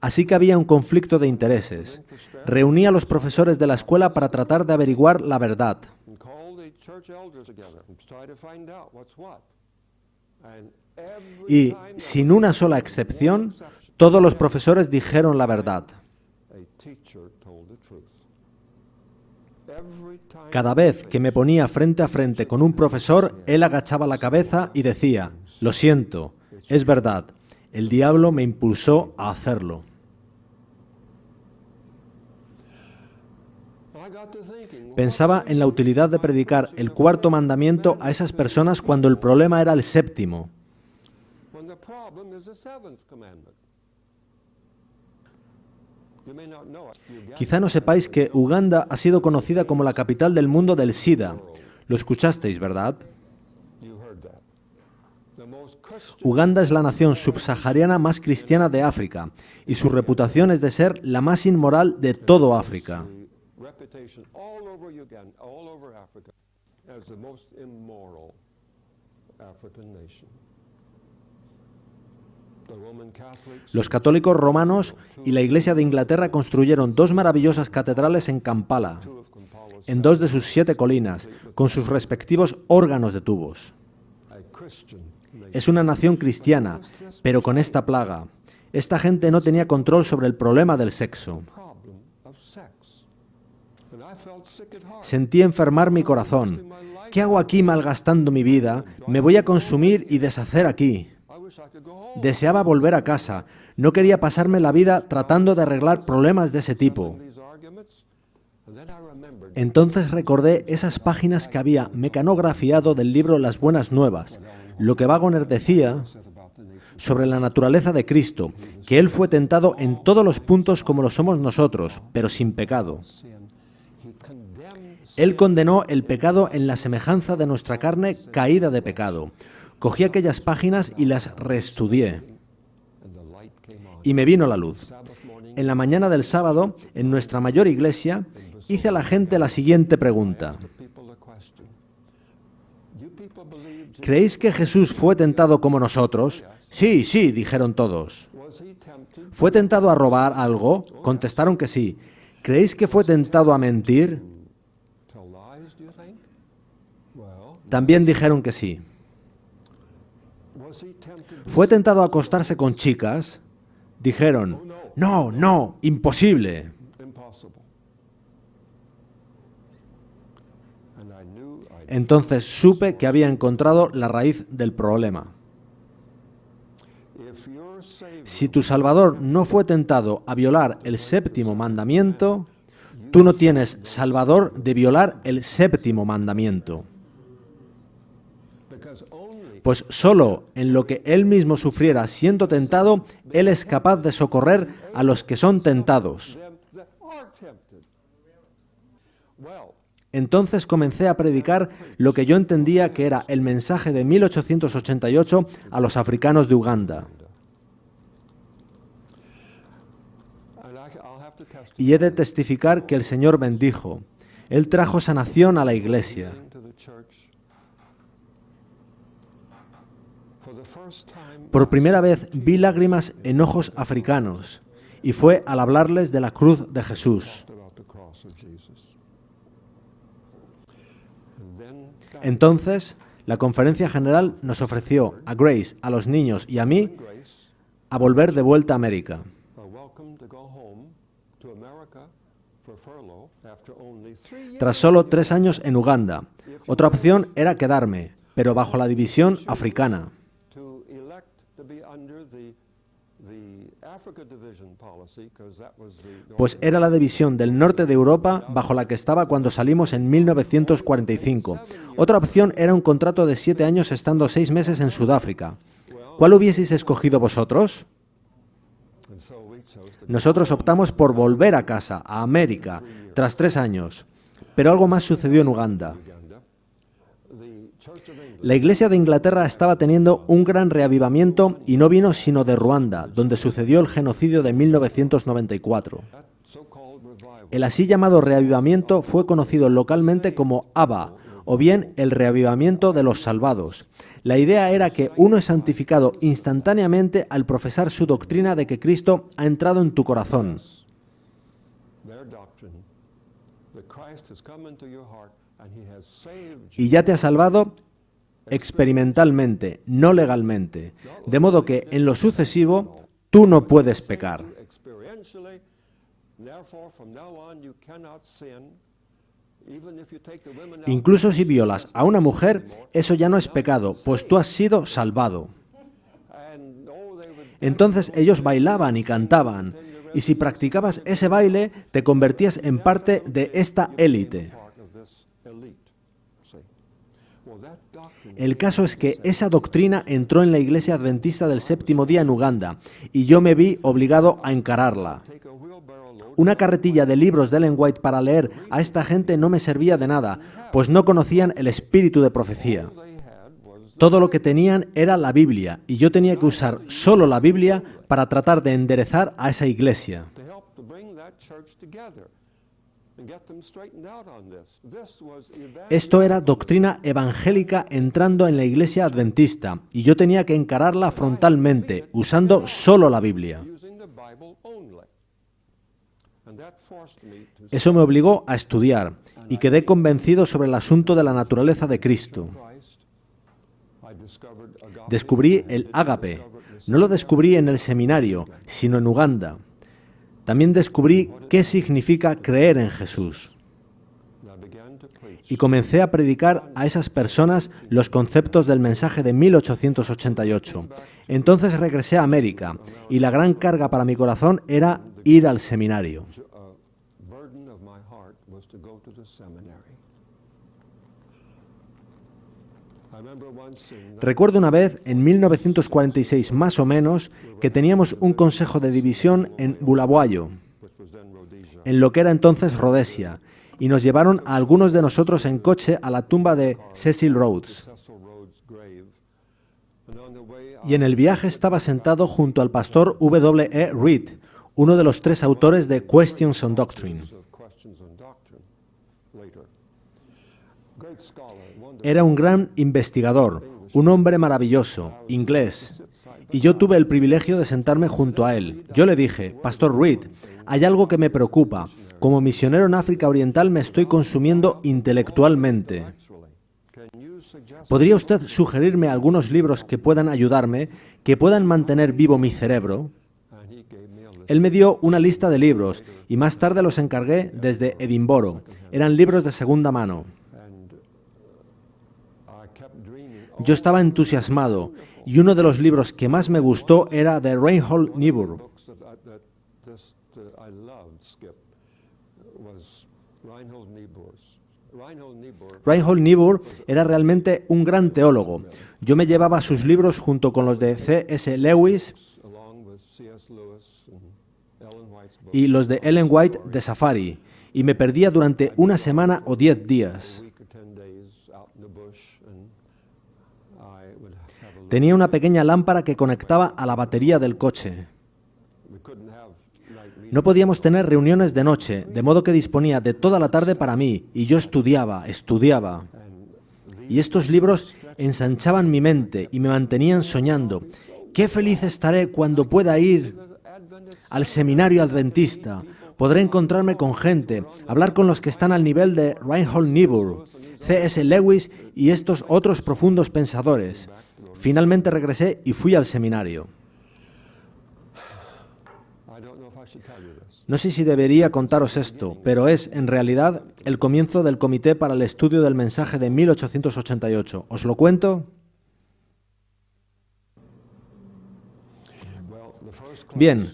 Así que había un conflicto de intereses. Reuní a los profesores de la escuela para tratar de averiguar la verdad. Y, sin una sola excepción, todos los profesores dijeron la verdad. Cada vez que me ponía frente a frente con un profesor, él agachaba la cabeza y decía: «Lo siento, es verdad, el diablo me impulsó a hacerlo». Pensaba en la utilidad de predicar el cuarto mandamiento a esas personas cuando el problema era el séptimo. Quizá no sepáis que Uganda ha sido conocida como la capital del mundo del SIDA. Lo escuchasteis, ¿verdad? Uganda es la nación subsahariana más cristiana de África y su reputación es de ser la más inmoral de todo África. Los católicos romanos y la Iglesia de Inglaterra construyeron dos maravillosas catedrales en Kampala, en dos de sus 7 colinas, con sus respectivos órganos de tubos. Es una nación cristiana, pero con esta plaga. Esta gente no tenía control sobre el problema del sexo. Sentí enfermar mi corazón. ¿Qué hago aquí malgastando mi vida? Me voy a consumir y deshacer aquí. Deseaba volver a casa. No quería pasarme la vida tratando de arreglar problemas de ese tipo. Entonces recordé esas páginas que había mecanografiado del libro Las Buenas Nuevas, lo que Waggoner decía sobre la naturaleza de Cristo, que Él fue tentado en todos los puntos como lo somos nosotros, pero sin pecado. Él condenó el pecado en la semejanza de nuestra carne caída de pecado. Cogí aquellas páginas y las reestudié. Y me vino la luz. En la mañana del sábado, en nuestra mayor iglesia, hice a la gente la siguiente pregunta. ¿Creéis que Jesús fue tentado como nosotros? Sí, sí, dijeron todos. ¿Fue tentado a robar algo? Contestaron que sí. ¿Creéis que fue tentado a mentir? También dijeron que sí. ¿Fue tentado a acostarse con chicas? Dijeron, no, no, imposible. Entonces supe que había encontrado la raíz del problema. Si tu Salvador no fue tentado a violar el séptimo mandamiento, tú no tienes Salvador de violar el séptimo mandamiento. Pues solo en lo que Él mismo sufriera siendo tentado, Él es capaz de socorrer a los que son tentados. Entonces comencé a predicar lo que yo entendía que era el mensaje de 1888 a los africanos de Uganda. Y he de testificar que el Señor bendijo. Él trajo sanación a la iglesia. Por primera vez vi lágrimas en ojos africanos, y fue al hablarles de la cruz de Jesús. Entonces, la conferencia general nos ofreció a Grace, a los niños y a mí a volver de vuelta a América. Tras solo 3 años en Uganda, otra opción era quedarme. pero bajo la división africana. Pues era la división del norte de Europa bajo la que estaba cuando salimos en 1945. Otra opción era un contrato de 7 años estando 6 meses en Sudáfrica. ¿Cuál hubieseis escogido vosotros? Nosotros optamos por volver a casa, a América, tras 3 años. Pero algo más sucedió en Uganda. La Iglesia de Inglaterra estaba teniendo un gran reavivamiento y no vino sino de Ruanda, donde sucedió el genocidio de 1994. El así llamado reavivamiento fue conocido localmente como ABBA, o bien el reavivamiento de los salvados. La idea era que uno es santificado instantáneamente al profesar su doctrina de que Cristo ha entrado en tu corazón. Y ya te ha salvado experimentalmente, no legalmente, de modo que en lo sucesivo tú no puedes pecar. Incluso si violas a una mujer, eso ya no es pecado, pues tú has sido salvado. Entonces ellos bailaban y cantaban, y si practicabas ese baile, te convertías en parte de esta élite. El caso es que esa doctrina entró en la Iglesia Adventista del Séptimo Día en Uganda, y yo me vi obligado a encararla. Una carretilla de libros de Ellen White para leer a esta gente no me servía de nada, pues no conocían el espíritu de profecía. Todo lo que tenían era la Biblia, y yo tenía que usar solo la Biblia para tratar de enderezar a esa iglesia. Esto era doctrina evangélica entrando en la iglesia adventista, y yo tenía que encararla frontalmente, usando solo la Biblia. Eso me obligó a estudiar, y quedé convencido sobre el asunto de la naturaleza de Cristo. Descubrí el ágape. No lo descubrí en el seminario, sino en Uganda. También descubrí qué significa creer en Jesús. Y comencé a predicar a esas personas los conceptos del mensaje de 1888. Entonces regresé a América, y la gran carga para mi corazón era ir al seminario. Recuerdo una vez, en 1946 más o menos, que teníamos un consejo de división en Bulawayo, en lo que era entonces Rhodesia, y nos llevaron a algunos de nosotros en coche a la tumba de Cecil Rhodes. Y en el viaje estaba sentado junto al pastor W.E. Reed, uno de los 3 autores de Questions on Doctrine. Era un gran investigador, un hombre maravilloso, inglés, y yo tuve el privilegio de sentarme junto a él. Yo le dije: Pastor Reed, hay algo que me preocupa. Como misionero en África Oriental me estoy consumiendo intelectualmente. ¿Podría usted sugerirme algunos libros que puedan ayudarme, que puedan mantener vivo mi cerebro? Él me dio una lista de libros, y más tarde los encargué desde Edimburgo. Eran libros de segunda mano. Yo estaba entusiasmado, y uno de los libros que más me gustó era de Reinhold Niebuhr. Reinhold Niebuhr era realmente un gran teólogo. Yo me llevaba sus libros junto con los de C.S. Lewis y los de Ellen White de Safari, y me perdía durante una semana o 10 días. Tenía una pequeña lámpara que conectaba a la batería del coche. No podíamos tener reuniones de noche, de modo que disponía de toda la tarde para mí, y yo estudiaba. Y estos libros ensanchaban mi mente y me mantenían soñando. ¡Qué feliz estaré cuando pueda ir al seminario adventista! Podré encontrarme con gente, hablar con los que están al nivel de Reinhold Niebuhr, C.S. Lewis y estos otros profundos pensadores. Finalmente regresé y fui al seminario. No sé si debería contaros esto, pero es, en realidad, el comienzo del Comité para el Estudio del Mensaje de 1888. ¿Os lo cuento? Bien,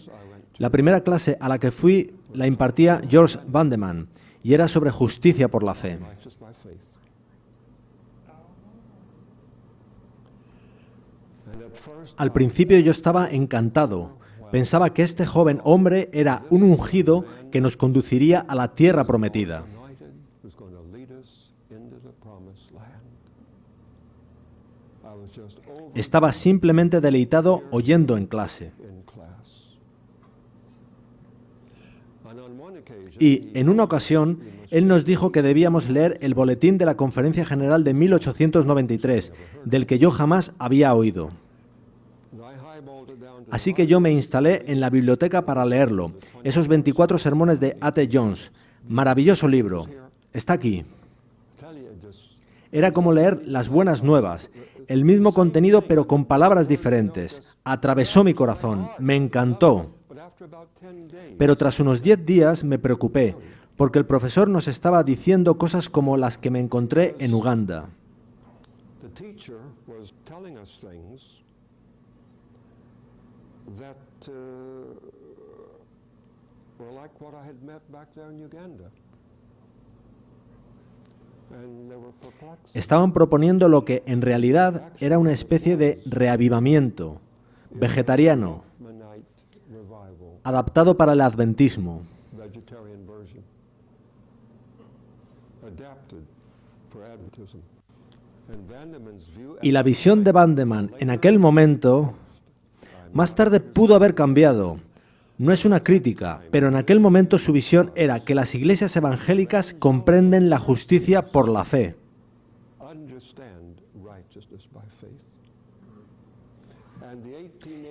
la primera clase a la que fui la impartía George Vandeman y era sobre justicia por la fe. Al principio yo estaba encantado. Pensaba que este joven hombre era un ungido que nos conduciría a la tierra prometida. Estaba simplemente deleitado oyendo en clase. Y en una ocasión, él nos dijo que debíamos leer el boletín de la Conferencia General de 1893, del que yo jamás había oído. Así que yo me instalé en la biblioteca para leerlo, esos 24 sermones de A.T. Jones. Maravilloso libro. Está aquí. Era como leer las buenas nuevas, el mismo contenido pero con palabras diferentes. Atravesó mi corazón, me encantó. Pero tras unos 10 días me preocupé, porque el profesor nos estaba diciendo cosas como las que me encontré en Uganda. Estaban proponiendo lo que en realidad era una especie de reavivamiento vegetariano, adaptado para el adventismo. Y la visión de Vandeman en aquel momento, más tarde pudo haber cambiado. No es una crítica, pero en aquel momento su visión era que las iglesias evangélicas comprenden la justicia por la fe.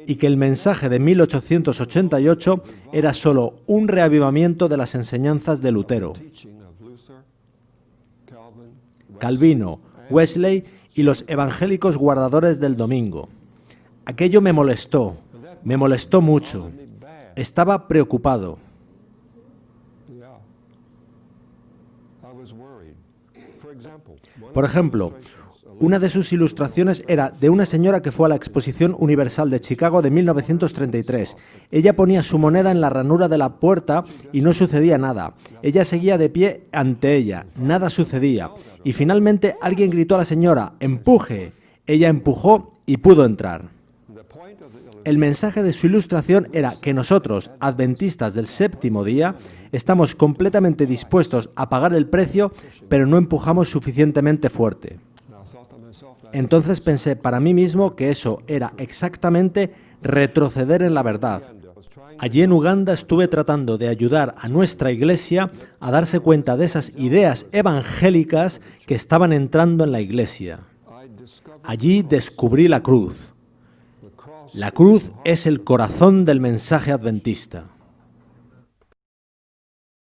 Y que el mensaje de 1888 era solo un reavivamiento de las enseñanzas de Lutero, Calvino, Wesley y los evangélicos guardadores del domingo. Aquello me molestó mucho. Estaba preocupado. Por ejemplo, una de sus ilustraciones era de una señora que fue a la Exposición Universal de Chicago de 1933. Ella ponía su moneda en la ranura de la puerta y no sucedía nada. Ella seguía de pie ante ella, nada sucedía. Y finalmente alguien gritó a la señora, ¡empuje! Ella empujó y pudo entrar. El mensaje de su ilustración era que nosotros, adventistas del séptimo día, estamos completamente dispuestos a pagar el precio, pero no empujamos suficientemente fuerte. Entonces pensé para mí mismo que eso era exactamente retroceder en la verdad. Allí en Uganda estuve tratando de ayudar a nuestra iglesia a darse cuenta de esas ideas evangélicas que estaban entrando en la iglesia. Allí descubrí la cruz. La cruz es el corazón del mensaje adventista.